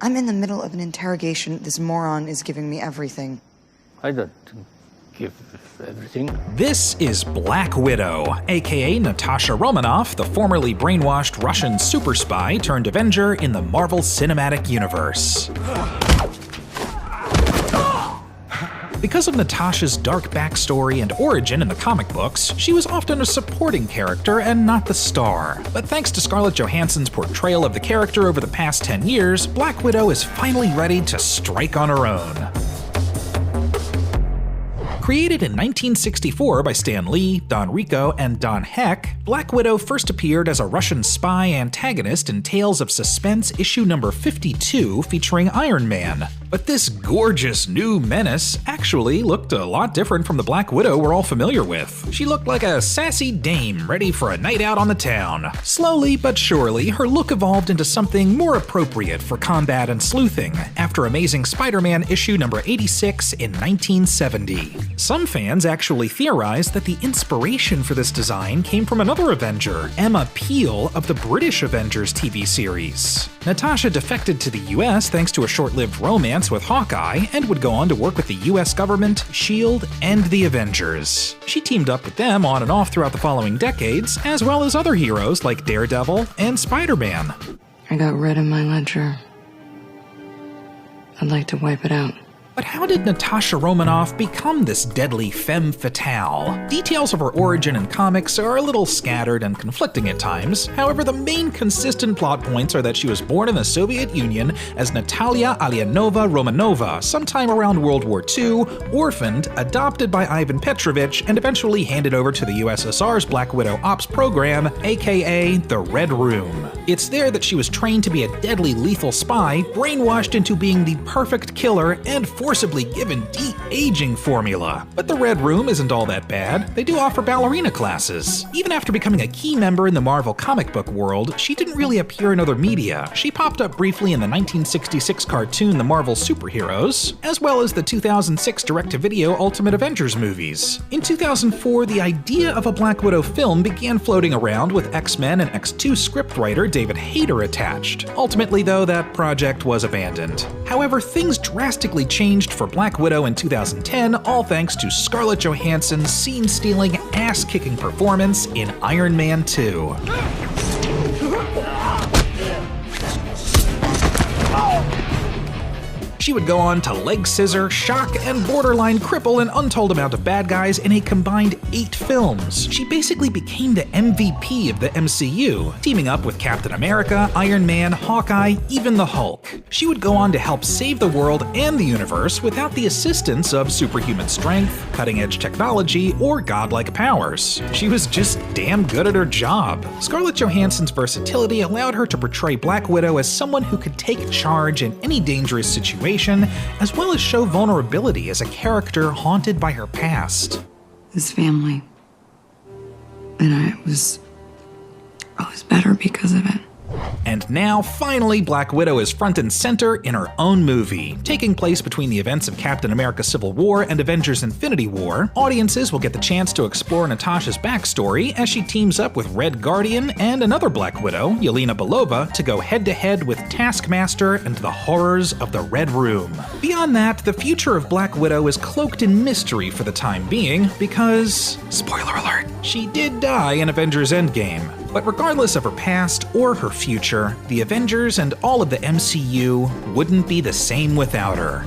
I'm in the middle of an interrogation. This moron is giving me everything. I don't give everything. This is Black Widow, aka Natasha Romanoff, the formerly brainwashed Russian super spy turned Avenger in the Marvel Cinematic Universe. Because of Natasha's dark backstory and origin in the comic books, she was often a supporting character and not the star. But thanks to Scarlett Johansson's portrayal of the character over the past 10 years, Black Widow is finally ready to strike on her own. Created in 1964 by Stan Lee, Don Rico, and Don Heck, Black Widow first appeared as a Russian spy antagonist in Tales of Suspense issue number 52 featuring Iron Man. But this gorgeous new menace actually looked a lot different from the Black Widow we're all familiar with. She looked like a sassy dame ready for a night out on the town. Slowly but surely, her look evolved into something more appropriate for combat and sleuthing after Amazing Spider-Man issue number 86 in 1970. Some fans actually theorized that the inspiration for this design came from another Avenger, Emma Peel of the British Avengers TV series. Natasha defected to the US thanks to a short-lived romance with Hawkeye and would go on to work with the US government, S.H.I.E.L.D., and the Avengers. She teamed up with them on and off throughout the following decades, as well as other heroes like Daredevil and Spider-Man. I got red in my ledger. I'd like to wipe it out. But how did Natasha Romanoff become this deadly femme fatale? Details of her origin in comics are a little scattered and conflicting at times. However, the main consistent plot points are that she was born in the Soviet Union as Natalia Alianova Romanova sometime around World War II, orphaned, adopted by Ivan Petrovich, and eventually handed over to the USSR's Black Widow Ops program, aka the Red Room. It's there that she was trained to be a deadly lethal spy, brainwashed into being the perfect killer, and forcibly given de-aging formula. But the Red Room isn't all that bad. They do offer ballerina classes. Even after becoming a key member in the Marvel comic book world, she didn't really appear in other media. She popped up briefly in the 1966 cartoon The Marvel Superheroes, as well as the 2006 direct-to-video Ultimate Avengers movies. In 2004, the idea of a Black Widow film began floating around with X-Men and X2 scriptwriter David Hayter attached. Ultimately, though, that project was abandoned. However, things drastically changed for Black Widow in 2010, all thanks to Scarlett Johansson's scene-stealing, ass-kicking performance in Iron Man 2. She would go on to leg scissor, shock, and borderline cripple an untold amount of bad guys in a combined 8 films. She basically became the MVP of the MCU, teaming up with Captain America, Iron Man, Hawkeye, even the Hulk. She would go on to help save the world and the universe without the assistance of superhuman strength, cutting-edge technology, or godlike powers. She was just damn good at her job. Scarlett Johansson's versatility allowed her to portray Black Widow as someone who could take charge in any dangerous situation, as well as show vulnerability as a character haunted by her past. This family. And I was better because of it. And now, finally, Black Widow is front and center in her own movie. Taking place between the events of Captain America Civil War and Avengers Infinity War, audiences will get the chance to explore Natasha's backstory as she teams up with Red Guardian and another Black Widow, Yelena Belova, to go head-to-head with Taskmaster and the horrors of the Red Room. Beyond that, the future of Black Widow is cloaked in mystery for the time being because, spoiler alert, she did die in Avengers Endgame. But regardless of her past or her future, the Avengers and all of the MCU wouldn't be the same without her.